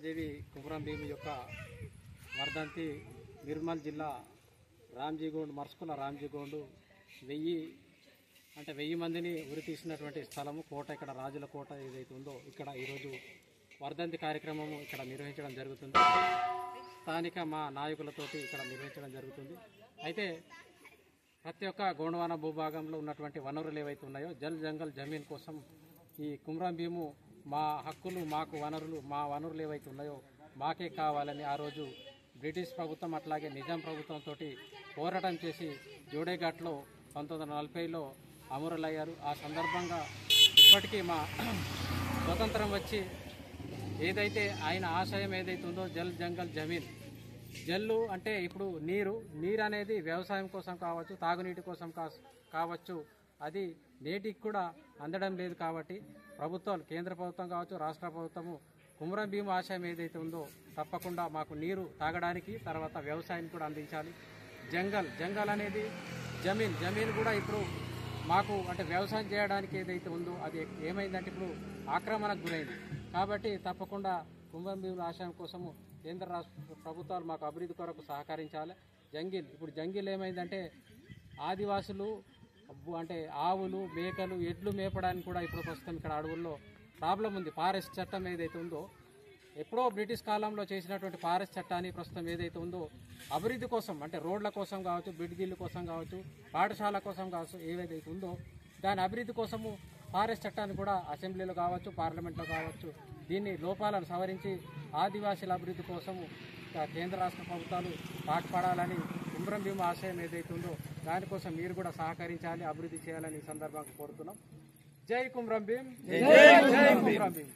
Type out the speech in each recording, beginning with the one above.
దేవి కుమరం భీము యొక్క వర్ధంతి నిర్మల్ జిల్లా రామ్జీగోండ్ మర్స్కుల రామ్జీగోండ్ 1000 మందిని ఉరి తీసినటువంటి స్థలము కోట, ఇక్కడ రాజుల కోట ఏదైతే ఉందో ఇక్కడ ఈరోజు వర్ధంతి కార్యక్రమము ఇక్కడ నిర్వహించడం జరుగుతుంది. స్థానిక మా నాయకులతోటి ఇక్కడ నిర్వహించడం జరుగుతుంది. అయితే ప్రతి ఒక్క గోండవాన భూభాగంలో ఉన్నటువంటి వనరులు ఏవైతే ఉన్నాయో జంగల్ జమీన్ కోసం ఈ కుమరం భీము మా హక్కులు, మాకు వనరులు, మా వనరులు ఏవైతే ఉన్నాయో మాకే కావాలని ఆ రోజు బ్రిటిష్ ప్రభుత్వం అట్లాగే నిజాం ప్రభుత్వంతో పోరాటం చేసి జోడేఘాట్లో 1940లో అమరులయ్యారు. ఆ సందర్భంగా ఇప్పటికీ మా స్వతంత్రం వచ్చి ఏదైతే ఆయన ఆశయం ఏదైతే ఉందో జంగల్ జమీన్, జల్లు అంటే ఇప్పుడు నీరు అనేది వ్యవసాయం కోసం కావచ్చు, తాగునీటి కోసం కావచ్చు, అది నేటికి కూడా అందడం లేదు. కాబట్టి ప్రభుత్వాలు, కేంద్ర ప్రభుత్వం కావచ్చు, రాష్ట్ర ప్రభుత్వము కుమరం భీము ఆశయం ఏదైతే ఉందో తప్పకుండా మాకు నీరు తాగడానికి, తర్వాత వ్యవసాయాన్ని కూడా అందించాలి. జంగల్ అనేది జమీన్ కూడా ఇప్పుడు మాకు అంటే వ్యవసాయం చేయడానికి ఏదైతే ఉందో అది ఏమైందంటే ఇప్పుడు ఆక్రమణకు గురైంది. కాబట్టి తప్పకుండా కుమరం భీము ఆశయం కోసము కేంద్ర రాష్ట్ర ప్రభుత్వాలు మాకు అభివృద్ధి కొరకు సహకరించాలి. ఇప్పుడు జంగిల్ ఏమైందంటే ఆదివాసులు అంటే ఆవులు, మేకలు, ఎడ్లు మేపడానికి కూడా ఇప్పుడు ప్రస్తుతం ఇక్కడ అడవుల్లో ప్రాబ్లం ఉంది. ఫారెస్ట్ చట్టం ఏదైతే ఉందో ఎప్పుడో బ్రిటిష్ కాలంలో చేసినటువంటి ఫారెస్ట్ చట్టాన్ని ప్రస్తుతం ఏదైతే ఉందో అభివృద్ధి కోసం అంటే రోడ్ల కోసం కావచ్చు, బ్రిడ్జిల కోసం కావచ్చు, పాఠశాల కోసం కావచ్చు, ఏదైతే ఉందో దాని అభివృద్ధి కోసము ఫారెస్ట్ చట్టాన్ని కూడా అసెంబ్లీలో కావచ్చు, పార్లమెంట్లో కావచ్చు దీన్ని లోపాలను సవరించి ఆదివాసీల అభివృద్ధి కోసము కేంద్ర రాష్ట్ర ప్రభుత్వాలు పాటుపడాలని కుమరం భీము ఆశయం ఏదైతే ఉందో దానికోసం మీరు కూడా సహకరించాలి, అభివృద్ధి చేయాలని ఈ సందర్భంగా కోరుతున్నాం. జై కుమరం భీమ్, జై కుమరం భీమ్.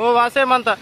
ओ वासे म्हणता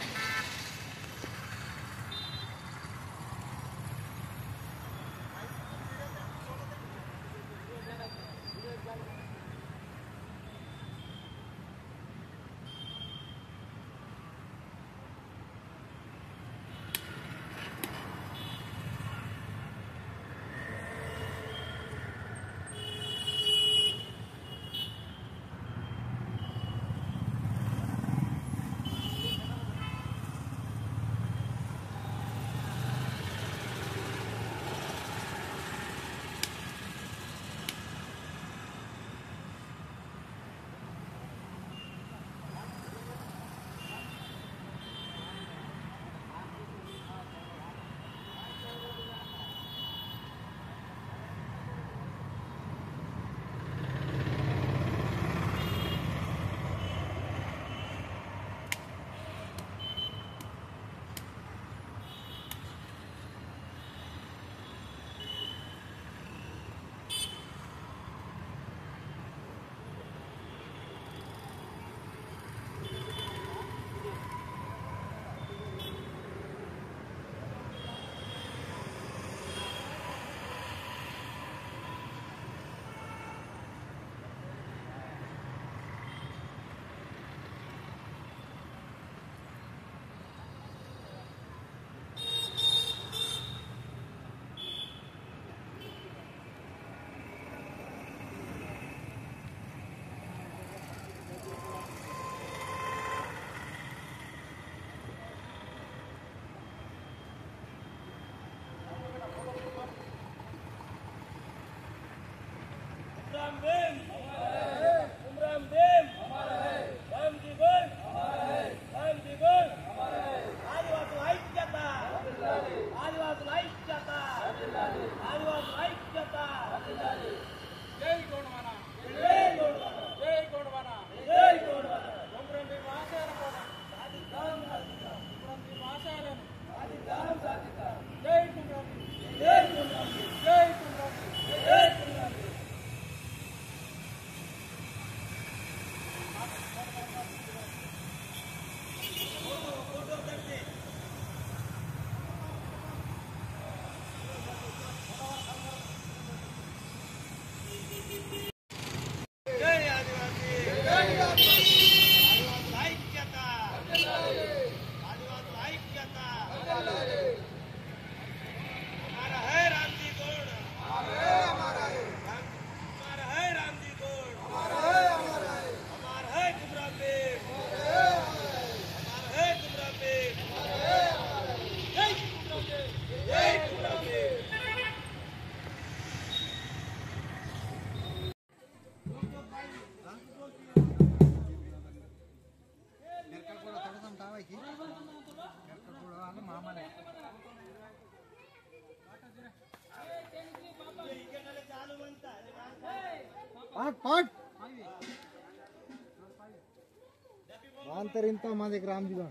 ಅಂತರಿಂತ ಮಾದಿ ಗ್ರಾಮ ದಿಗ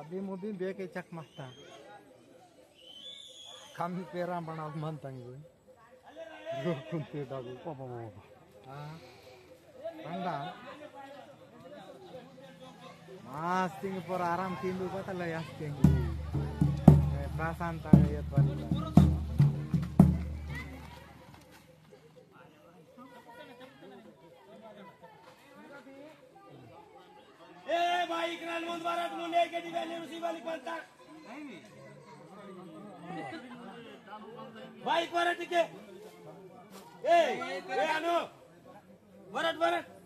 ಅಬ್ಬಿ ಮುದ್ದಿ ಬೇಕೈ ಚಕ್ ಮಸ್ತ ಕಮ್ಮಿ ಪೇರ ಬಣ ಮಂತಂಗಿ ಕುಂತಿ ಡಾಗು ಪಾಪ ಅಂದ ಮಾಸ್ತಿಂಗ್ ಪರ ಆರಾಮ್ ತಿಂದು ಗೊತ್ತಲ್ಲ ಯಾಸ್ತಿಂಗ್ ಪ್ರಶಾಂತ ಏತ್ ಬರಲ್ಲ बाइक नाल मुंद भारत मुंडे के दी वैल्यू सी वाली कोणता बाइक भारत के ए अनु भारत भारत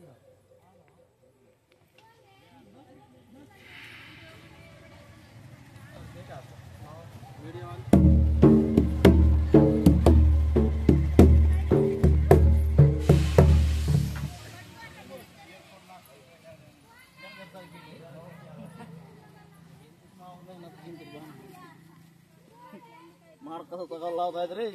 वीडियो ऑन ಮಾಡ್ಕೋ ತಗೊಳ್ಳೋದಾದ್ರಿ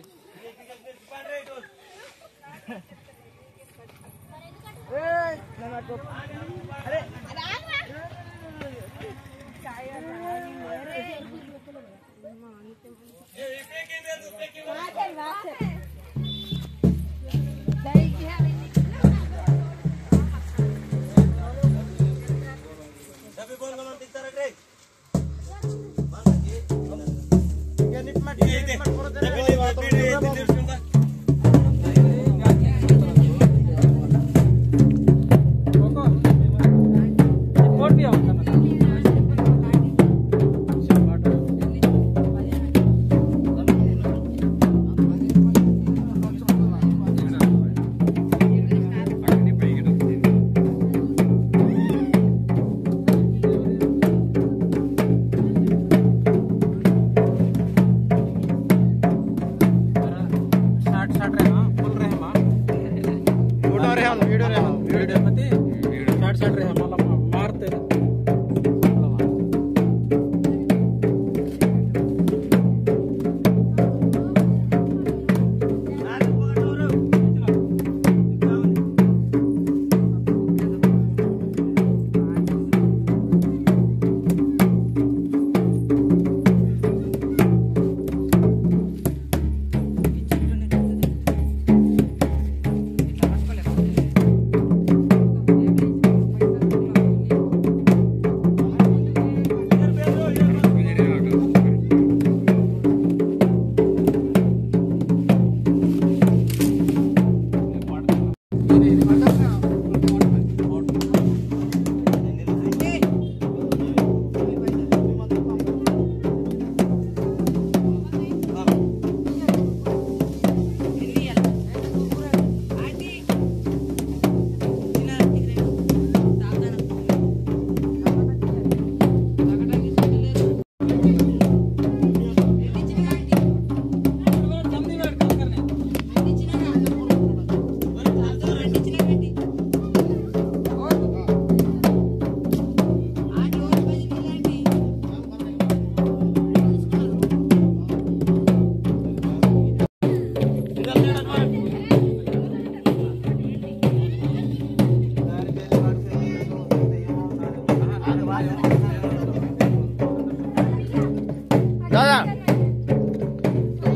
दादा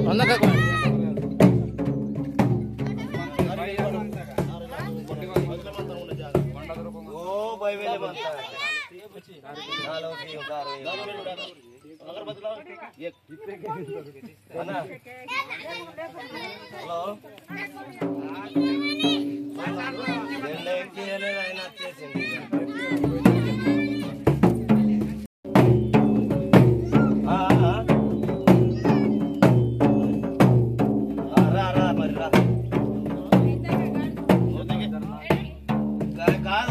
बंद कर ओ भाई वेले बनता है हेलो की उतार अगर बदलाव ये है ना हेलो लेके ले लाइन చేసింది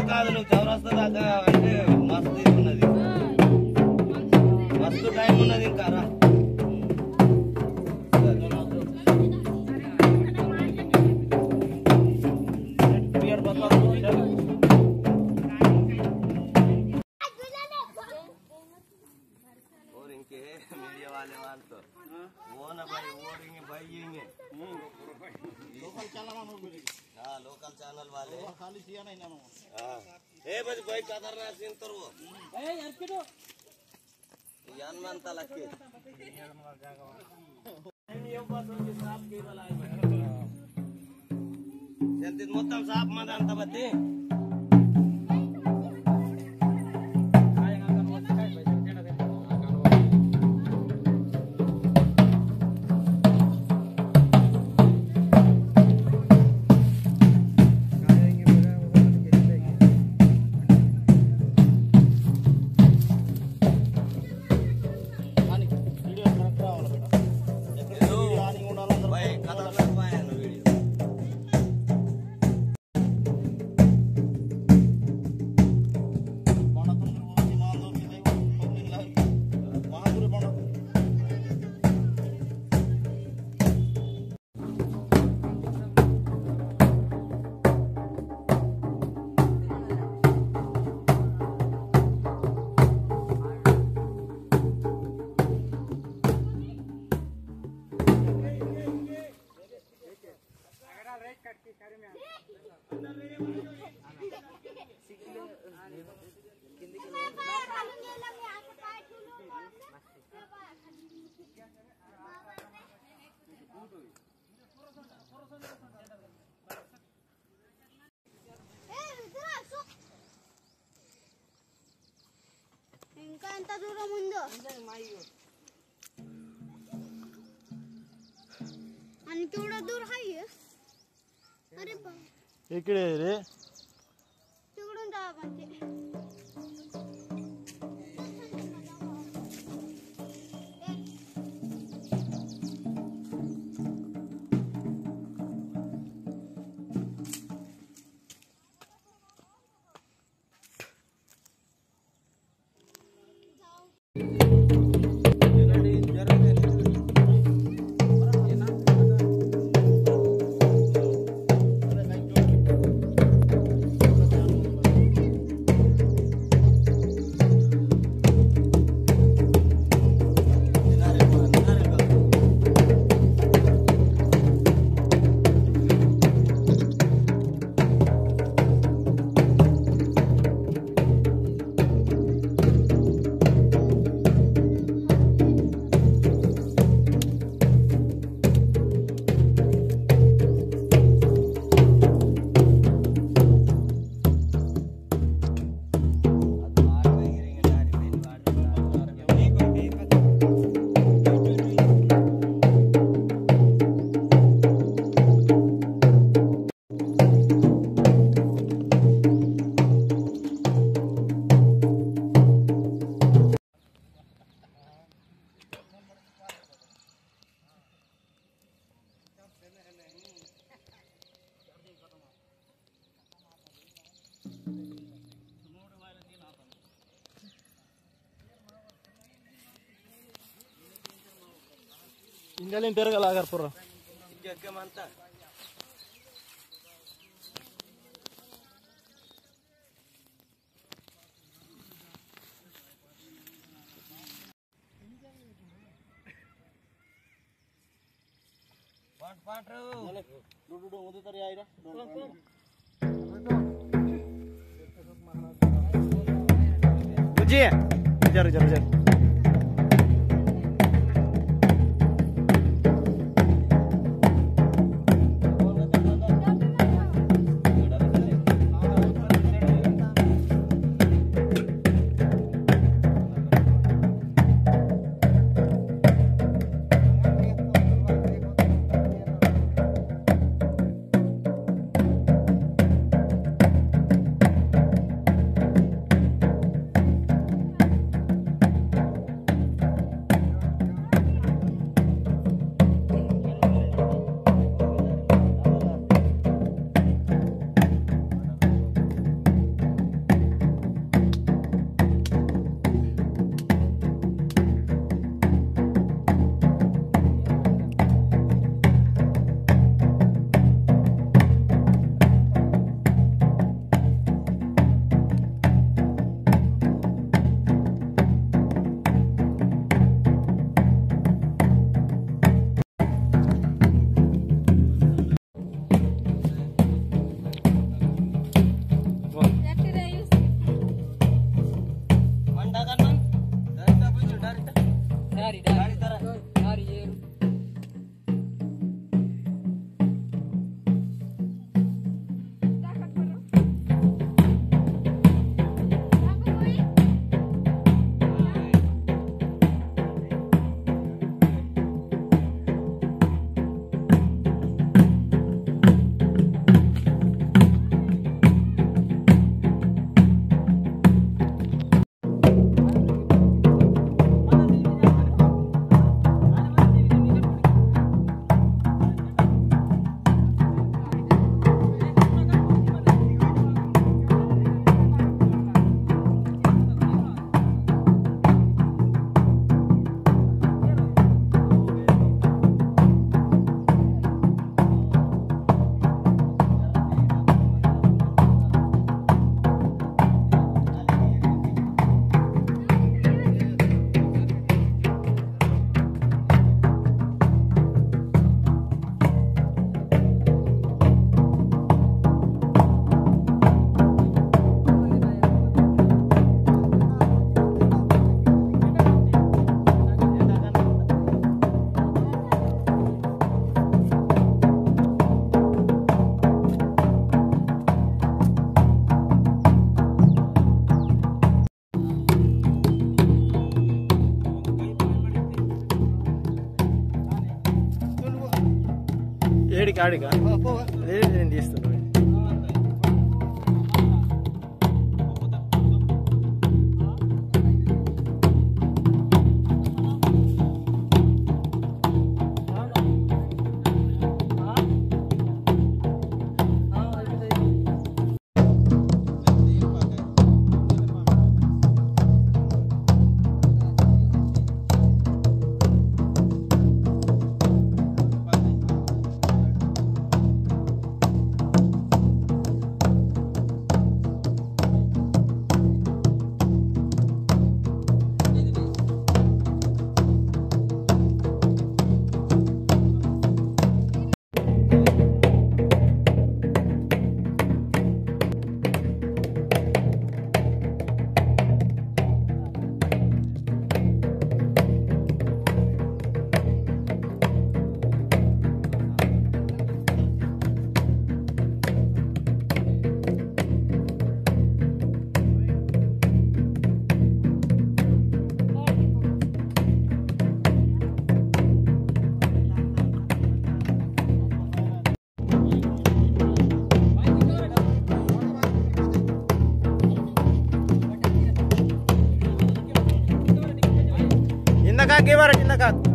కాదు నువ్వు చౌరస్తా దాకా అంటే మస్తు ఉన్నది మస్తు టైం ఉన్నది ఇంకా రా और इनके मीडिया वाले मान तो वो ना भाई वो भाई हाँ लोकल चैनल वाले खाली सिया नहीं ना हाँ ए बस भाई कदर ना सीन तो वो यान मानता लगे जंतीत మొత్తం సాప్ మంద అంత బతి भाई कदर ना पाए ना वीडियो ఇంకా ఎంత దూరం ఉందో आणि केवढं दूर आहे अरे बा इकडे रे तिकडून जा म्हणते इंजलिन तिरगलागार पुरा क्या मानता पाट पाट डुडुडु उदी तरी आइरा बुझिए जर जर जर ఆడిగా లేదు నేను తీస్తున్నాను Kaki barat inda kak.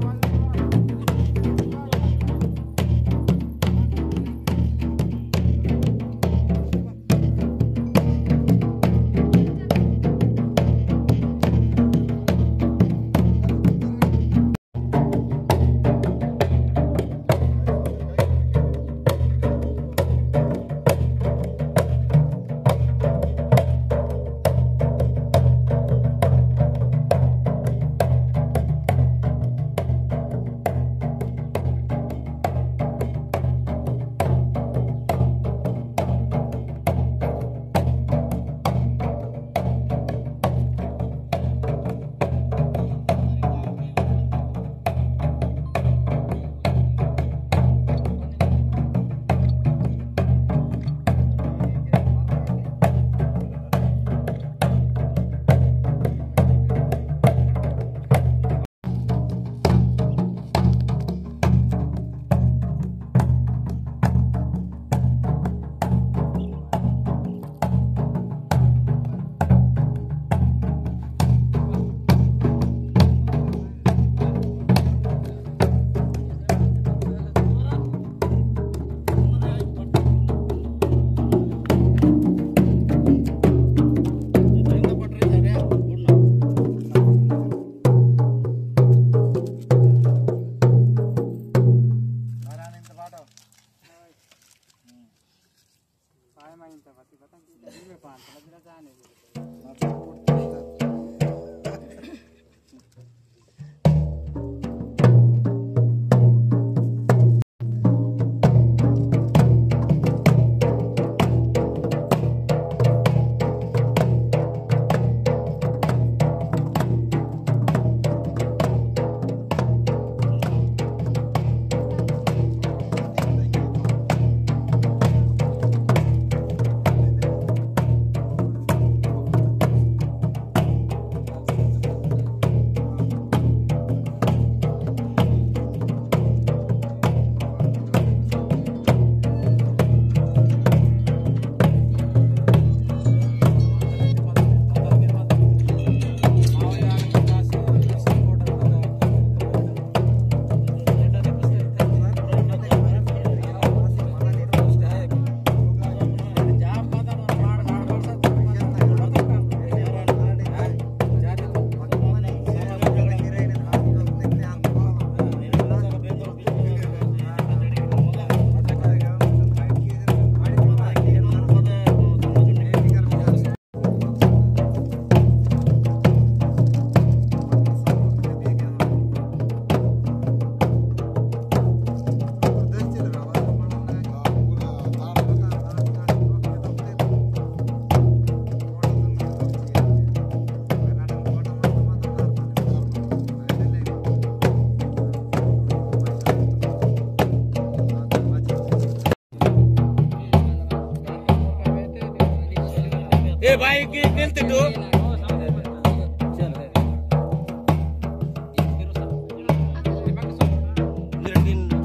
भाई गिनती तू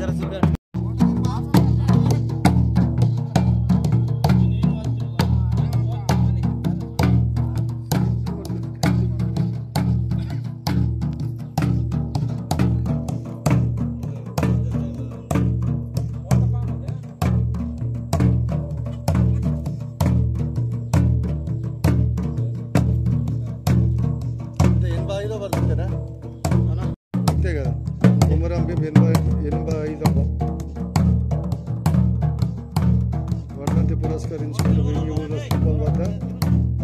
जरा పురస్కరించుకుని వెంగిమూల స్థూపం వద్ద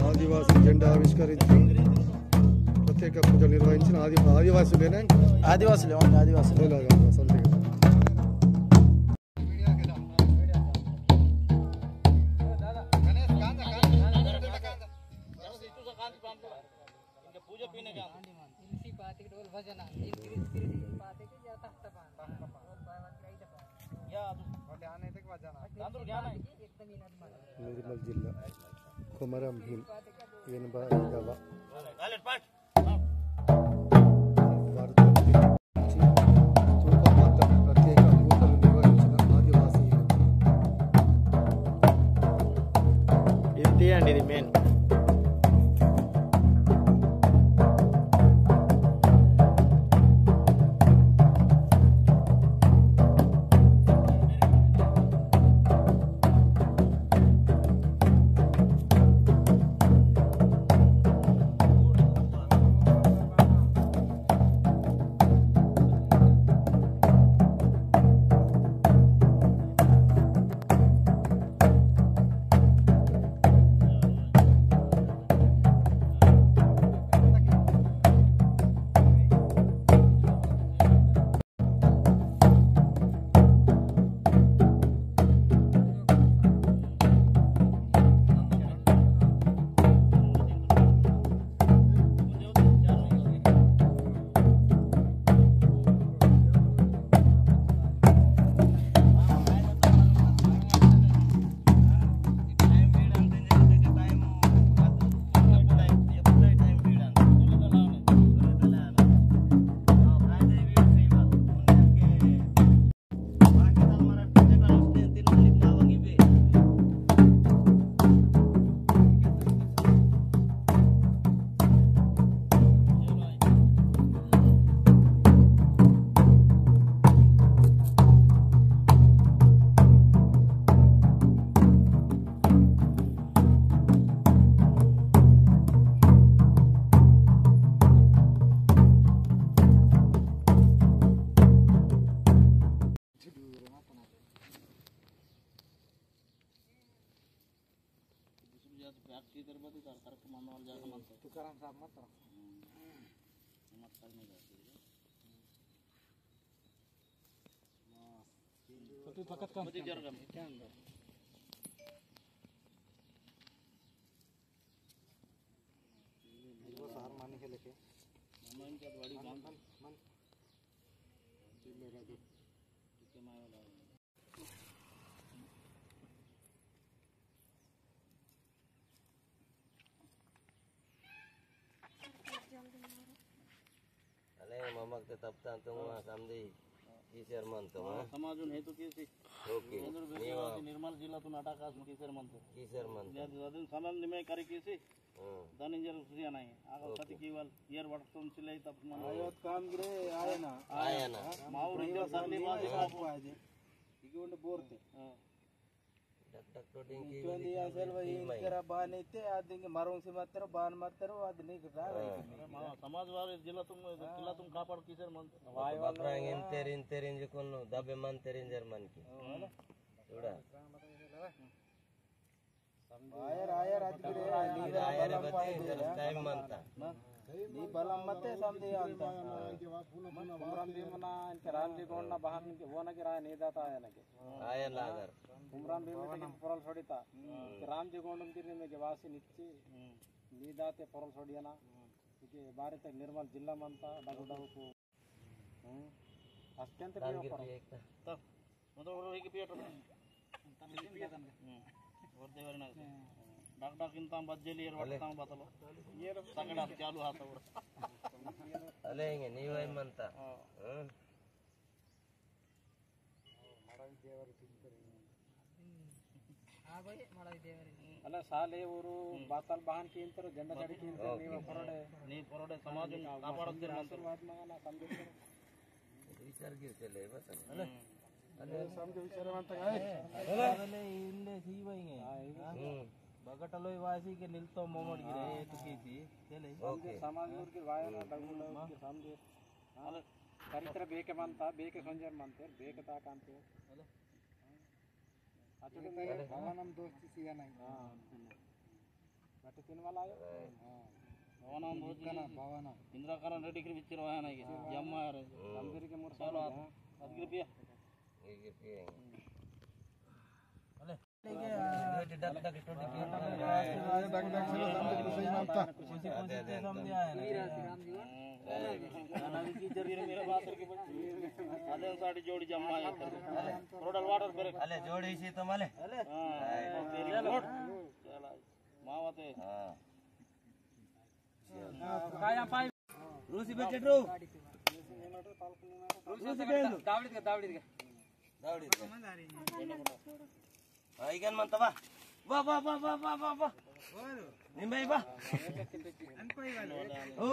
ఆదివాసీ జెండా ఆవిష్కరించి ప్రత్యేక పూజలు నిర్వహించిన ఆదివాసులేనే ఆదివాసులే ఆదివాసులు సంతే కదా. पूजा पीने का నిర్మల్ జిల్లా కొమరం భీం 85వ వర్ధంతి స్థూపం వద్ద ప్రత్యేక పూజలు నిర్వహించిన ఆదివాసీలు. ఇది తీయండి, ఇది మెయిన్. अरे ममक ते तपता तुम समझी कीसर म्हणतो समाजून हेतू किसी ओके निर्मल जिल्ह्यातून अटक असून कीसर म्हणतो कीसर म्हणतो अजून समान निमे करी किसी दानिंजर सुया नाही आगा सती केवल ईयर वटतून सिलाई तप मन कामगिरी आया ना माऊ रिजल सरली बाजी कापू इगोंड बोरते डक डक टोटिंग की इतोंदी असेल वही इंकरा बाण येते आदिंग मरोंसी मात्र बाण मात्र आद नहीं करा समाजवादी जिल्ह्यातून कापड किसर म्हणतो बापरांग इंतेरिन तेरिन जिकुन दबे मन तेरिन जर्मन की एवढा आयर आयर अदगिरे नीरा आयर बते टाइम म्हणता नी बलम मते समदे अंत कुमरम भीमना इनके रामजी गोंडना बहन के वो नगे राय नहीं दाता आया नगे आया लागर कुमरम भीम के पोरल छोड़ीता रामजी गोंडम तिरने में वासी निच्ची नी दाते पोरल छोड़ियाना इके बारे तक निर्मल जिल्ला मनता डगु डगु को अत्यंत प्रिय पर तब मतलब एक पियट और देवरना डाक डाक इंता बज्जेली एर वटता बतलो ये सगड़ा चालू हाथ और अले हिंगे नीवै म्हणता ಅಲ್ಲ ಸಾಲೆ ಊರು ಬಾತಲ್ ಬಹನ್ ಕಿ ಇಂತರ ಜೆಂಡ ಚಡಿ ಕಿ ಇಂತರ ನೀವು ಹೊರಡೆ ಸಮಾಜ ಕಾಪಾಡುತ್ತೀರ ಆಶೀರ್ವಾದ ಮಗನ ಸಂದೇಶ विचार गिरते बस अरे समझ विचारವಂತ ಅಲೆ ಇಲ್ಲೇ ಸೀವೈಗೆ बगटलो वासी के निलतो मोमड गिरे तुकीसी चले ओके समाज ऊर के वायना डगुल के समझे अले चरित्र बेके मानता बेके संजन मानते बेके ता कांते भवनम दोस्ती सिया नहीं बट तीन वाला भवन इंदिरा करण रेड्डी की पिक्चर है ना ये जम्मा है मंदिर के मोर चलो अदगिर पिया मेरे बात अदे साड़ी जोड़ी जम्मा है रोडल वाटर पर अले जोड़ी सी तो मले वेरी गुड चला मावते काया पाय रूसी बजेट रो रूसी बेल दावडीत दावडी ಈಗೇನ್ ಮಂತವ ಬಾ ಬಾ ಬಾ ಬಾ ಬಾ ಬಾ ಬಾ ನಿಂಬೈ ಬಾ ಓ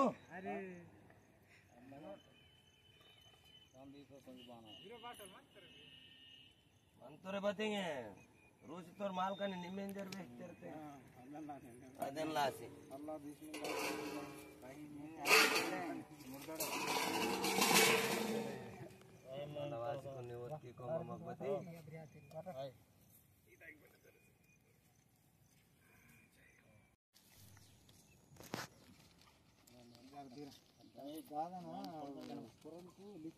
ಮಂತೋರೆ ಬತ್ತಿಂಗೆ ರೂಸಿ ತೋರ್ ಮಾಲ್ಕನಿ ನಿಮ್ಮೆನ್ ಜರ್ಬೆ ಇರ್ತೆ ಅದೆಲ್ಲ ಆಸಿ अल्लाह ನವಾಸಿ ಕೊನೆ ಒತ್ತಿ ಕೊಮ್ಮ ಮಗ್ಬತಿ बिस्मिल्लाह